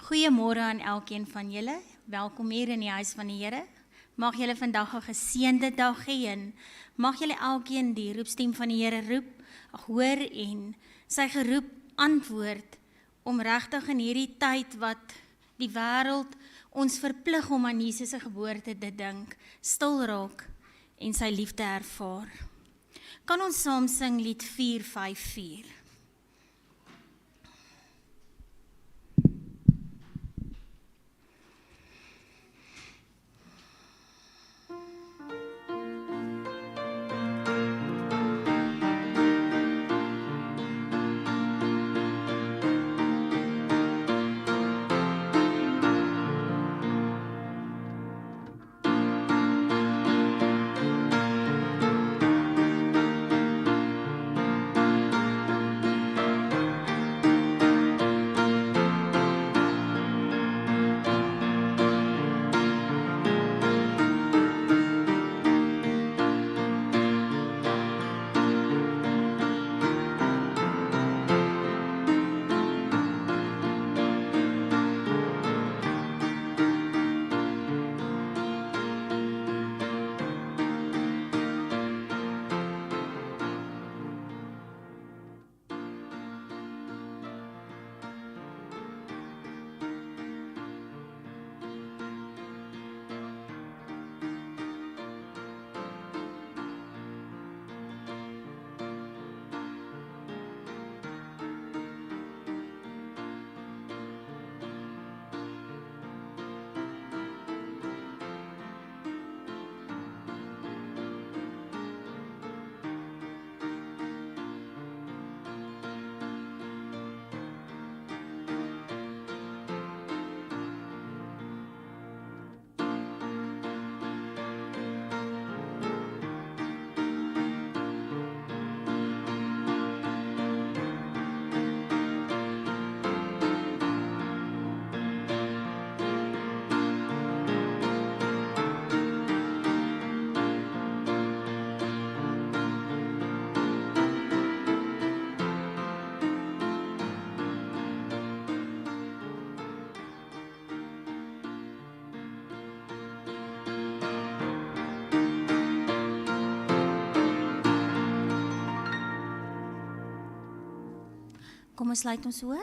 Goeiemôre aan elkeen van julle. Welkom hier in die huis van die Here. Mag julle vandag 'n geseënde dag hê en mag julle elkeen die roepstem van die Here hoor en sy geroep antwoord om regtig in hierdie tyd wat die wêreld ons verplig om aan Jesus se geboorte te dink, stil raak en sy liefde ervaar. Kan ons saam sing lied 454? Kom ons sluit ons oë.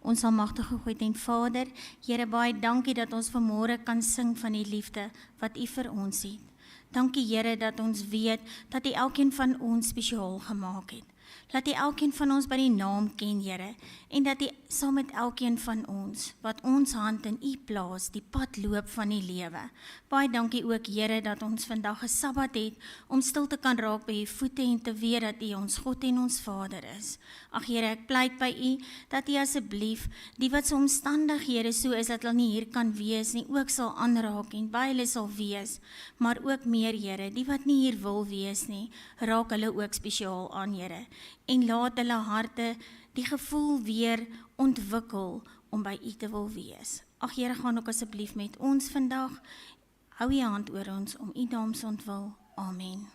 Ons almagtige God en Vader, Here, baie dankie dat ons vanmôre kan sing van die liefde wat U vir ons het. Dankie Here dat ons weet dat U elkeen van ons spesiaal gemaak het. Laat U elkeen van ons by die naam ken, Here, en dat U saam met elkeen van ons, wat ons hand in U plaas, die pad loop van die lewe. Baie dankie ook, Here, dat ons vandag 'n Sabbat het om stil te kan raak by U voete en te weet dat U ons God en ons Vader is. Ag Here, ek pleit by U dat U asseblief die wat se omstandighede so is dat hulle nie hier kan wees nie, ook sal aanraak en by hulle sal wees, maar ook meer, Here, die wat nie hier wil wees nie, raak hulle ook spesiaal aan, Here, en laat hulle harte die gevoel weer ontwikkel om by U te wil wees. Ag Here, gaan ook asseblief met ons vandag, hou U hand oor ons om U naam se ontwil. Amen.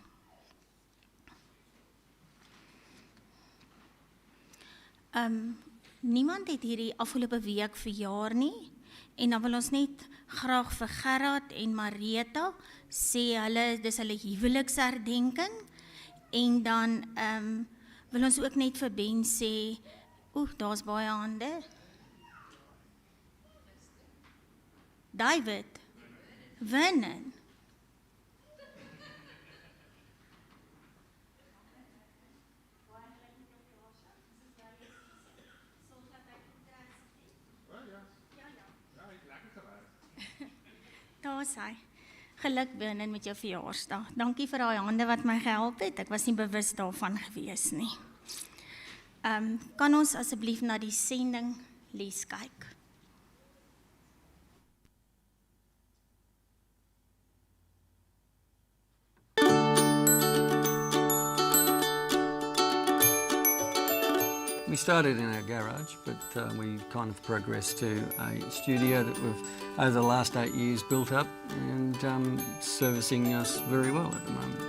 Niemand het hierdie afgelope week verjaar nie, en dan wil ons net graag vir Gerard en Marita sê dis hulle huweliksherdenking, en dan wil ons ook net vir Ben sê, daar's baie hande. David, Winnen. Daar is hy. Geluk Winnen met jou verjaarsdag. Dankie vir daai hande wat my gehelp het. Ek was nie bewus daarvan gewees nie. Kan ons asseblief na die sending les kyk? We started in our garage, but we kind of progressed to a studio that we've, over the last 8 years, built up and servicing us very well at the moment.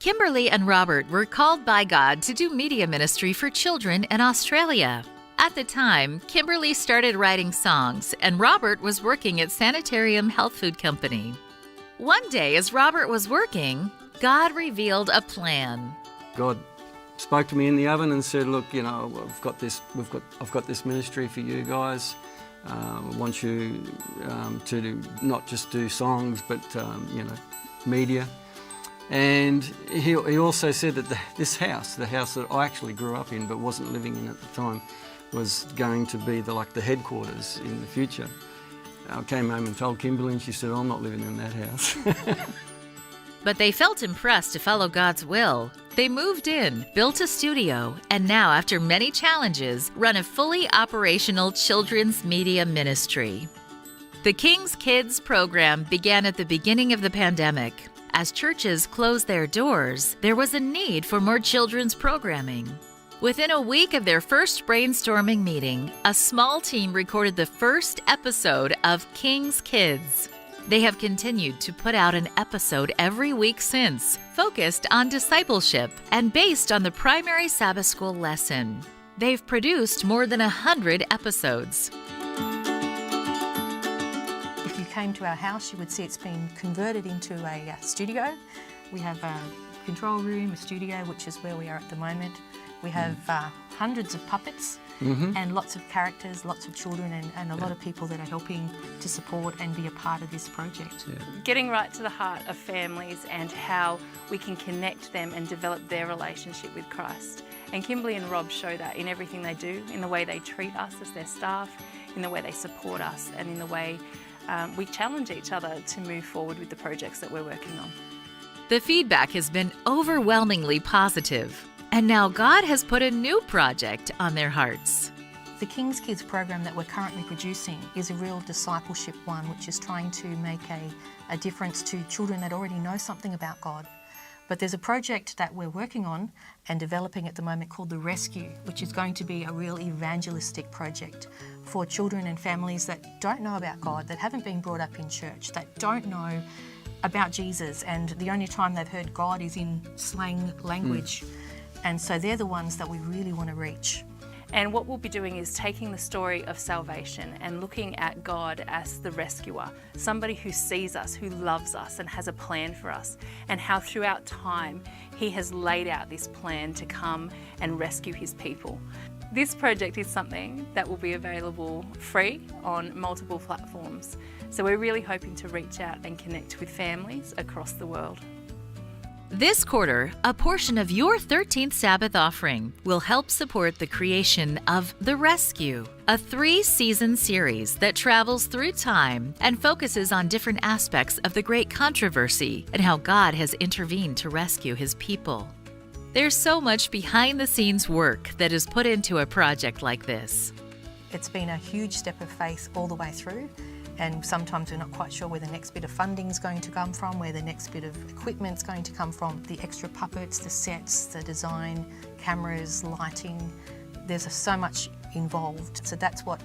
Kimberly and Robert were called by God to do media ministry for children in Australia. At the time, Kimberly started writing songs, and Robert was working at Sanitarium Health Food Company. One day, as Robert was working, God revealed a plan. God spoke to me in the oven and said, "Look, I've got this ministry for you guys. I want you to not just do songs, but media." And he also said that this house, the house that I actually grew up in but wasn't living in at the time, was going to be the headquarters in the future. I came home and told Kimberly, and she said, "I'm not living in that house." But they felt impressed to follow God's will. They moved in, built a studio, and now, after many challenges, run a fully operational children's media ministry. The King's Kids program began at the beginning of the pandemic. As churches closed their doors, there was a need for more children's programming. Within a week of their first brainstorming meeting, a small team recorded the first episode of King's Kids. They have continued to put out an episode every week since, focused on discipleship and based on the primary Sabbatskool lesson. They've produced more than 100 episodes. If you came to our house, you would see it's been converted into a studio. We have a control room, a studio, which is where we are at the moment. We have hundreds of puppets and lots of characters, lots of children, and a lot of people that are helping to support and be a part of this project. Yeah. Getting right to the heart of families and how we can connect them and develop their relationship with Christ. And Kimberly and Rob show that in everything they do, in the way they treat us as their staff, in the way they support us, and in the way we challenge each other to move forward with the projects that we're working on. The feedback has been overwhelmingly positive. And now God has put a new project on their hearts. The King's Kids program that we're currently producing is a real discipleship one, which is trying to make a difference to children that already know something about God. But there's a project that we're working on and developing at the moment called The Rescue, which is going to be a real evangelistic project for children and families that don't know about God, that haven't been brought up in church, that don't know about Jesus, and the only time they've heard God is in slang language. And so they're the ones that we really want to reach. And what we'll be doing is taking the story of salvation and looking at God as the rescuer, somebody who sees us, who loves us and has a plan for us, and how throughout time he has laid out this plan to come and rescue his people. This project is something that will be available free on multiple platforms. So we're really hoping to reach out and connect with families across the world. This quarter, a portion of your 13th Sabbath offering will help support the creation of The Rescue, a 3-season series that travels through time and focuses on different aspects of the great controversy and how God has intervened to rescue his people. There's so much behind-the-scenes work that is put into a project like this. It's been a huge step of faith all the way through. And sometimes we're not quite sure where the next bit of funding is going to come from, where the next bit of equipment is going to come from, the extra puppets, the sets, the design, cameras, lighting. There's so much involved. So that's what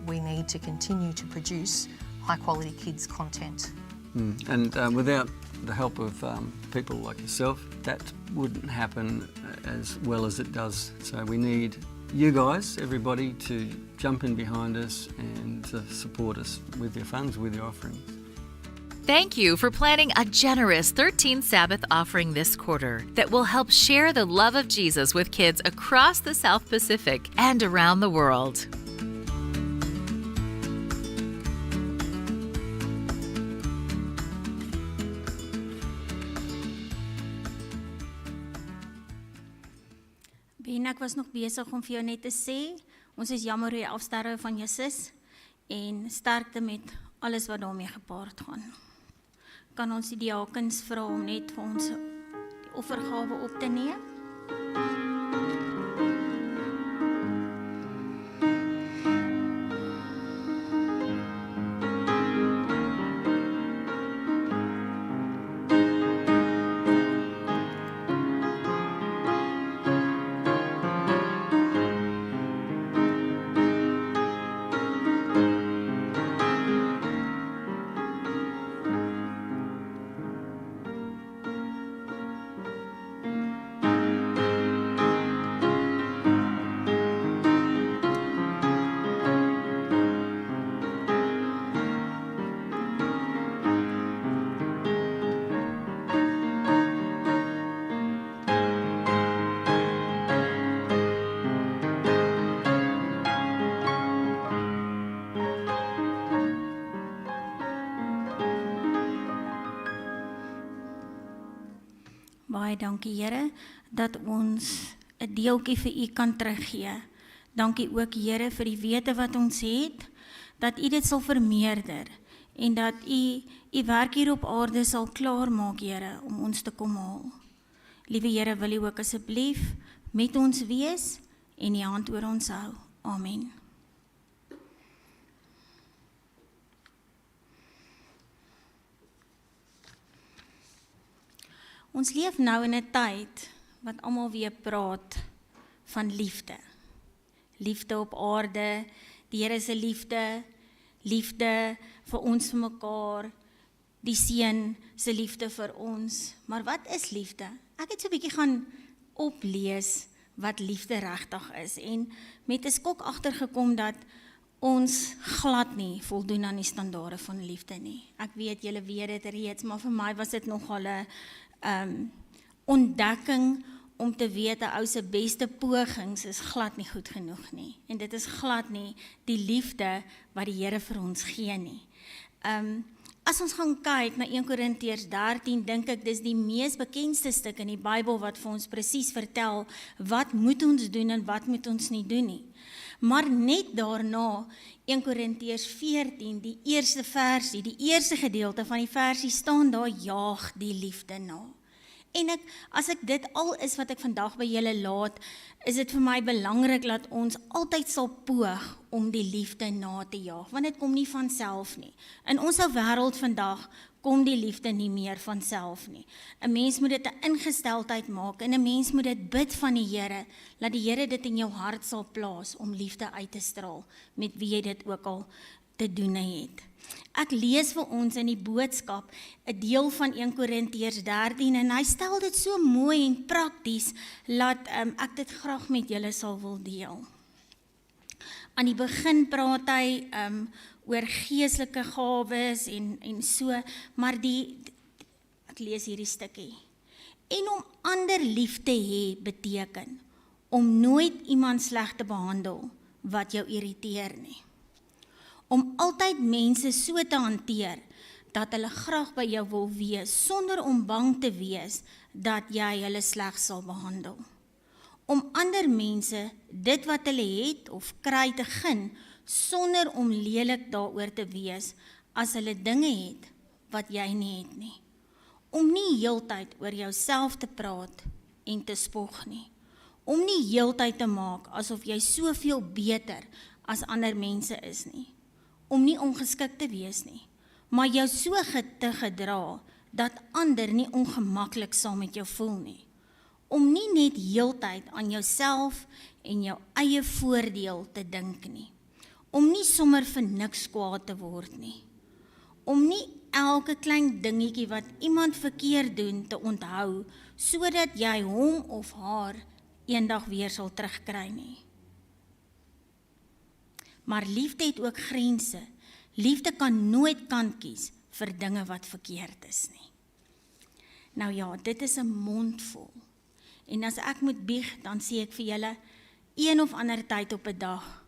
we need to continue to produce high quality kids content. And without the help of people like yourself, that wouldn't happen as well as it does. So we need you guys, everybody, to jump in behind us and support us with your funds, with your offerings. Thank you for planning a generous 13th Sabbath offering this quarter that will help share the love of Jesus with kids across the South Pacific and around the world. En ek was nog besig om vir jou net te sê, ons is jammer oor die afsterwe van jou sis en sterkte met alles wat daarmee gepaard gaan. Kan ons die diakens vra om net vir ons die offergawe op te neem? baie dankie, Here, dat ons 'n deeltjie vir U kan teruggee. Dankie ook, Here, vir die wete wat ons het, dat U dit sal vermeerder en dat U werk hier op aarde sal klaarmaak, Here, om ons te kom haal. Liewe Here, wil U ook asseblief met ons wees en U hand oor ons hou. Amen. Ons leef nou in 'n tyd wat almal weer praat van liefde. Liefde op aarde, die Here se liefde, liefde vir ons vir mekaar, die Seun se liefde vir ons. Maar wat is liefde? Ek het so 'n bietjie gaan oplees wat liefde regtig is en met 'n skok agtergekom dat ons glad nie voldoen aan die standaarde van liefde nie. Ek weet julle weet dit reeds, maar vir my was dit nogal 'n ontdekking om te weet 'n ou se beste pogings is glad nie goed genoeg nie. En dit is glad nie die liefde wat die Here vir ons gee nie. As ons gaan kyk na 1 Korintiërs 13, dink ek dis die mees bekendste stuk in die Bybel wat vir ons presies vertel wat moet ons doen en wat moet ons nie doen nie. Maar net daarna, 1 Korintiërs 14, die eerste versie, die eerste gedeelte van die versie staan daar, jaag die liefde na. En as ek dit al is wat ek vandag by julle laat, is dit vir my belangrik dat ons altyd sal poog om die liefde na te jaag, want dit kom nie van self nie. In ons wêreld vandag kom die liefde nie meer van self nie. 'n Mens moet dit 'n ingesteldheid maak en 'n mens moet dit bid van die Here, dat die Here dit in jou hart sal plaas om liefde uit te straal, met wie jy dit ook al te doen het. Ek lees vir ons in die boodskap 'n deel van 1 Korintiërs 13 en hy stel dit so mooi en prakties dat ek dit graag met julle sal wil deel. Aan die begin praat hy oor geestelike gawes en so, maar ek lees hierdie stukkie. En om ander lief te hê beteken om nooit iemand sleg te behandel wat jou irriteer nie. Om altyd mense so te hanteer dat hulle graag by jou wil wees sonder om bang te wees dat jy hulle sleg sal behandel. Om ander mense dit wat hulle het of kry te gun sonder om lelik daaroor te wees as hulle dinge het wat jy nie het nie. Om nie heeltyd oor jouself te praat en te spog nie. Om nie heeltyd te maak asof jy soveel beter as ander mense is nie. Om nie ongeskik te wees nie, maar jou so te gedra dat ander nie ongemaklik sal met jou voel nie. Om nie net heeltyd aan jouself en jou eie voordeel te dink nie. Om nie sommer vir niks kwaad te word nie. Om nie elke klein dingetjie wat iemand verkeerd doen te onthou, sodat jy hom of haar eendag weer sal terugkry nie. Maar liefde het ook grense. Liefde kan nooit kant kies vir dinge wat verkeerd is nie. Nou ja, dit is 'n mondvol. En as ek moet bieg, dan sê ek vir julle, een of ander tyd op 'n dag,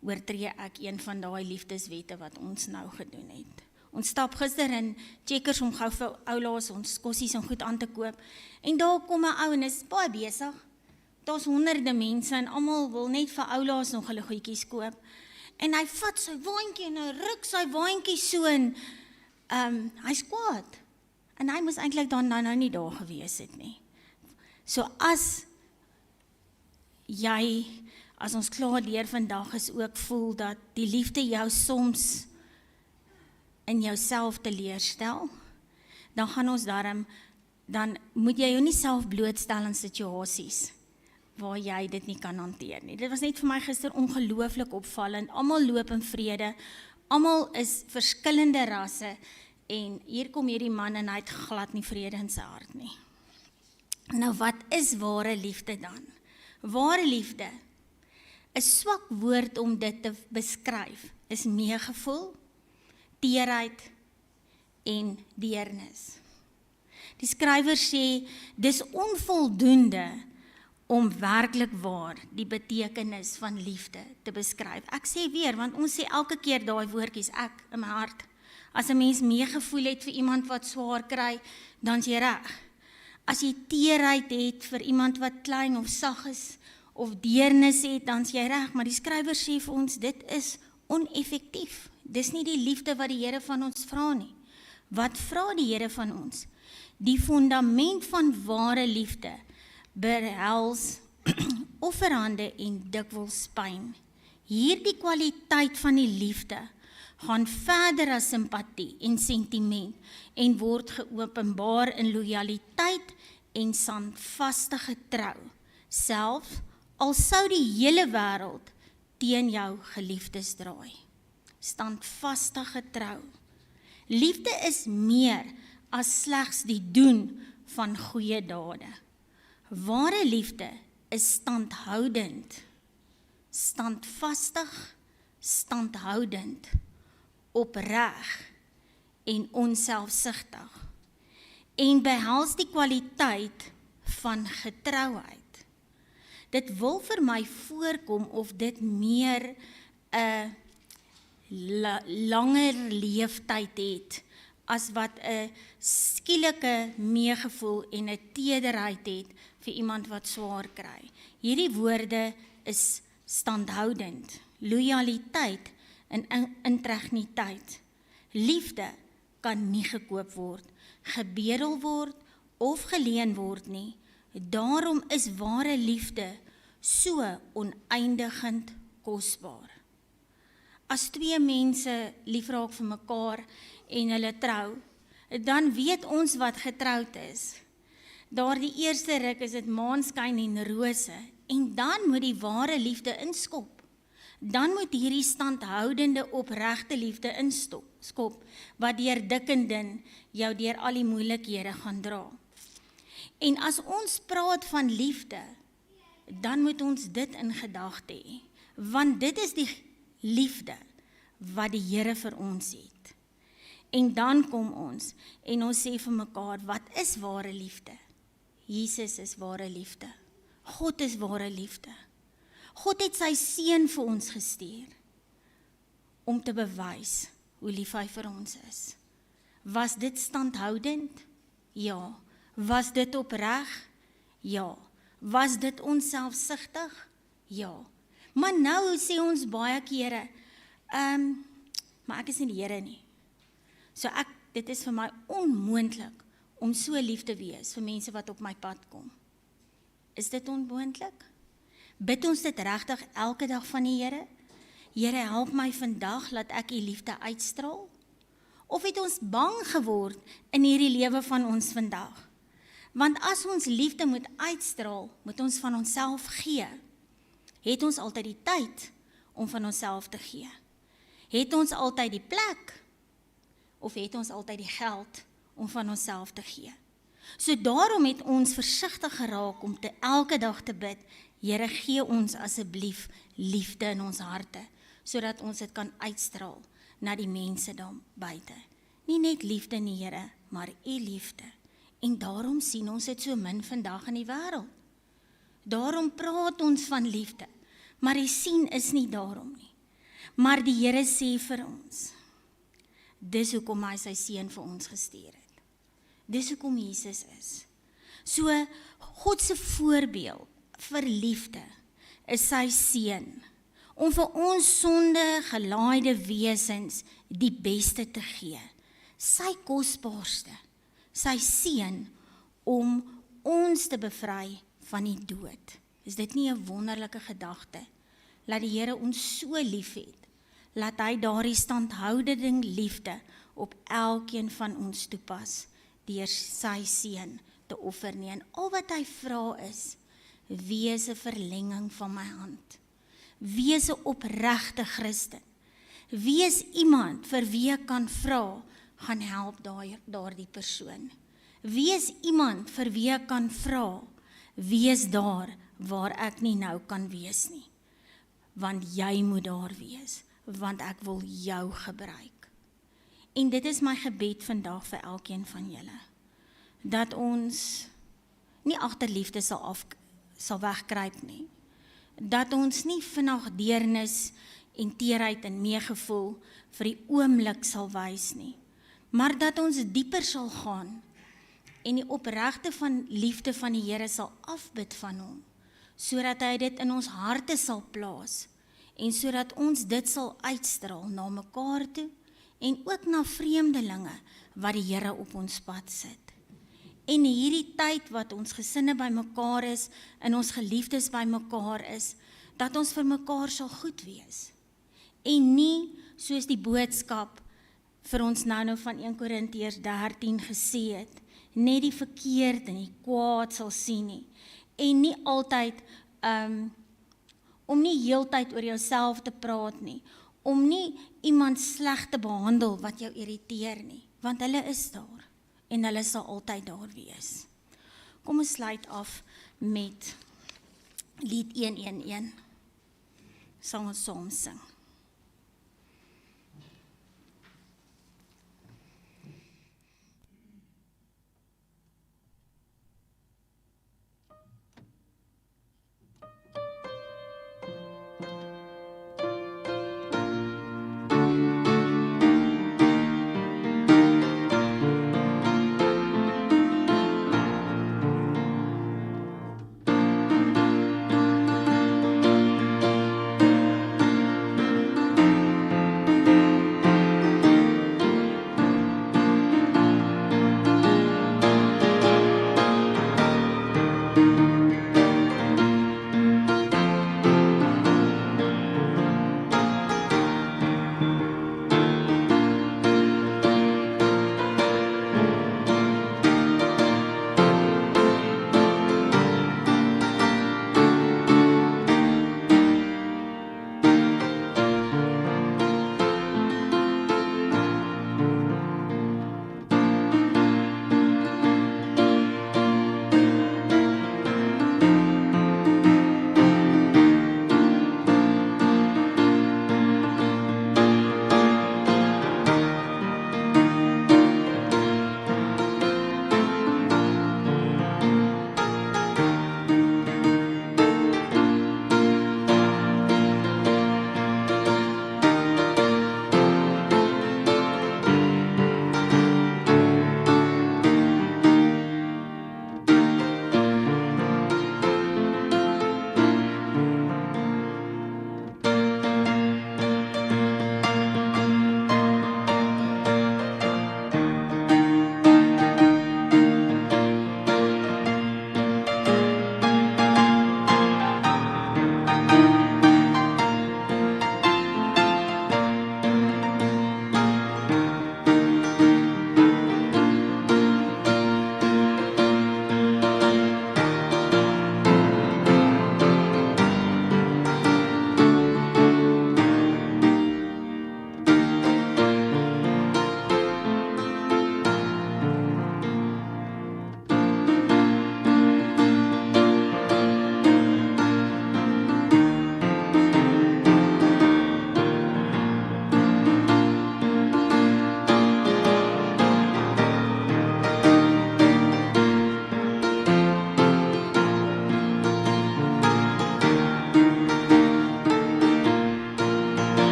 oortree ek een van daai liefdeswette wat ons nou gedoen het. Ons stap gister in Checkers om gou vir oulaas ons kossies en goed aan te koop. En daar kom 'n ou en is baie besig. Daar's honderde mense en almal wil net vir oulaas nog hulle goedjies koop. En hy vat sy waantjie en hy ruk sy waantjie so en hy's kwaad. En hy moes eintlik dan nou nie daar gewees het nie. So as ons klaar deur vandag is ook voel dat die liefde jou soms in jouself teleurstel, dan gaan ons dan moet jy jou nie self blootstel in situasies waar jy dit nie kan hanteer nie. Dit was net vir my gister ongelooflik opvallend. Almal loop in vrede, almal is verskillende rasse en hier kom hierdie man en hy het glad nie vrede in sy hart nie. Nou wat is ware liefde dan? Ware liefde, 'n swak woord om dit te beskryf, is meegevoel, teerheid en deernis. Die skrywer sê, dis onvoldoende om werklik waar die betekenis van liefde te beskryf. Ek sê weer, want ons sê elke keer daai woordjies, ek in my hart. As 'n mens meegevoel het vir iemand wat swaar kry, dan is jy reg. As jy teerheid het vir iemand wat klein of sag is, of deernis het, dan is jy reg, maar die skrywer sê vir ons, dit is oneffektief. Dis nie die liefde wat die Here van ons vra nie. Wat vra die Here van ons? Die fundament van ware liefde behels offerhande en dikwels pyn. Hierdie kwaliteit van die liefde gaan verder as simpatie en sentiment en word geopenbaar in lojaliteit en standvastige trou, selfs al sou die hele wêreld teen jou geliefdes draai. Standvastige trou. Liefde is meer as slegs die doen van goeie dade. Ware liefde is standhoudend, standvastig, standhoudend, opreg en onselfsugtig en behels die kwaliteit van getrouheid. Dit wil vir my voorkom of dit meer 'n langer leeftyd het as wat 'n skielike meegevoel en 'n tederheid het vir iemand wat swaar kry. Hierdie woorde is standhoudend, lojaliteit en integriteit. Liefde kan nie gekoop word, gebedel word of geleen word nie. Daarom is ware liefde so oneindigend kosbaar. As twee mense lief raak vir mekaar en hulle trou, dan weet ons wat getroud is. Daardie eerste ruk is dit maanskyn en rose, en dan moet die ware liefde inskop. Dan moet hierdie standhoudende opregte liefde inskop, wat deur dik en dun jou deur al die moeilikhede gaan dra. En as ons praat van liefde, dan moet ons dit in gedagte hê, want dit is die liefde wat die Here vir ons het. En dan kom ons en ons sê vir mekaar, wat is ware liefde? Jesus is ware liefde. God is ware liefde. God het sy seun vir ons gestuur om te bewys hoe lief hy vir ons is. Was dit standhoudend? Ja. Was dit opreg? Ja. Was dit onselfsugtig? Ja. Maar nou sê ons baie kere, maar ek is nie die Here nie. So dit is vir my onmoontlik om so lief te wees vir mense wat op my pad kom. Is dit onmoontlik? Bid ons dit regtig elke dag van die Here? Here, help my vandag, laat ek u liefde uitstraal? Of het ons bang geword in hierdie lewe van ons vandag? Want as ons liefde moet uitstraal, moet ons van onsself gee. Het ons altyd die tyd om van onsself te gee? Het ons altyd die plek? Of het ons altyd die geld om van onsself te gee? So daarom het ons versigtig geraak om elke dag te bid, Here, gee ons asseblief liefde in ons harte, sodat ons dit kan uitstraal na die mense daar buite. Nie net liefde nie, Here, maar u liefde. En daarom sien ons dit so min vandag in die wêreld. Daarom praat ons van liefde, maar die sien is nie daarom nie. Maar die Here sê vir ons, dis hoekom hy sy seun vir ons gestuur het. Dis hoekom Jesus is. So, God se voorbeeld vir liefde is sy seun, om vir ons sonde gelaaide wesens die beste te gee. Sy kosbaarste, sy seun, om ons te bevry van die dood. Is dit nie 'n wonderlike gedagte? Laat die Here ons so lief het, laat hy daardie standhoudende liefde op elkeen van ons toepas, deur sy seun te offer nie. En al wat hy vra is, wees 'n verlenging van my hand. Wees 'n opregte Christen. Wees iemand vir wie ek kan vra, gaan help daardie persoon. Wees iemand vir wie ek kan vra, wees daar waar ek nie nou kan wees nie. Want jy moet daar wees, want ek wil jou gebruik. En dit is my gebed vandag vir elkeen van julle, dat ons nie agter liefde sal wegkruip nie, dat ons nie vinnig deernis en teerheid en meegevoel vir die oomblik sal wys nie, maar dat ons dieper sal gaan en die opregte van liefde van die Here sal afbid van hom, sodat hy dit in ons harte sal plaas, en sodat ons dit sal uitstraal na mekaar toe, en ook na vreemdelinge wat die Here op ons pad sit. En hierdie tyd wat ons gesinne by mekaar is, en ons geliefdes by mekaar is, dat ons vir mekaar sal goed wees. En nie soos die boodskap vir ons nou van 1 Korintiërs 13 gesê het, net die verkeerd en die kwaad sal sien nie. En nie altyd, om nie heeltyd oor jouself te praat nie, om nie iemand sleg te behandel wat jou irriteer nie, want hulle is daar, en hulle sal altyd daar wees. Kom ons sluit af met lied 111, sal ons saam sing.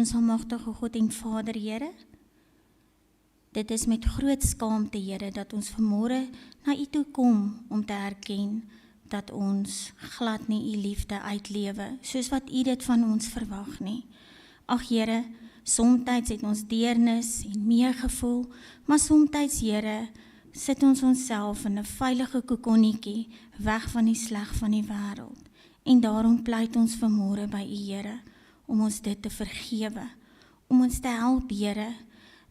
Ons almagtige God en Vader, Here, dit is met groot skaamte, Here, dat ons vanmôre na U toe kom om te erken dat ons glad nie U liefde uitlewe, soos wat U dit van ons verwag nie. Ag Here, somtyds het ons deernis en meegevoel, maar somtyds, Here, sit ons onsself in 'n veilige kokonnetjie weg van die sleg van die wêreld. En daarom pleit ons vanmôre by U, Here, om ons dit te vergewe, om ons te help, Here,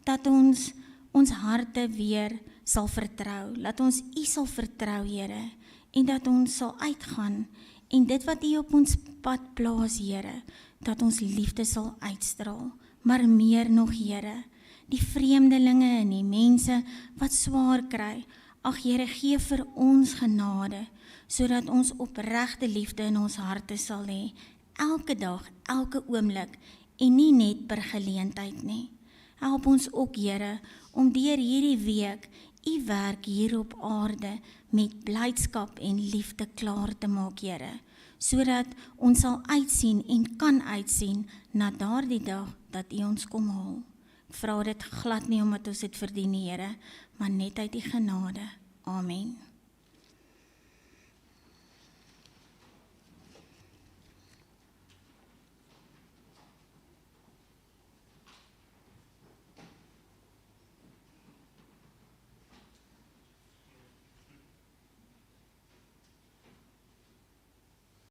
dat ons harte weer sal vertrou, dat ons U sal vertrou, Here, en dat ons sal uitgaan, en dit wat U op ons pad plaas, Here, dat ons liefde sal uitstraal, maar meer nog, Here, die vreemdelinge en die mense wat swaar kry, ag Here, gee vir ons genade, sodat ons opregte liefde in ons harte sal hê, elke dag, elke oomblik, en nie net per geleentheid nie. Help ons ook, Here, om deur hierdie week U werk hier op aarde met blydskap en liefde klaar te maak, Here, sodat ons sal uitsien en kan uitsien na daardie dag dat U ons kom haal. Ek vra dit glad nie omdat ons dit verdien, Here, maar net uit U genade. Amen.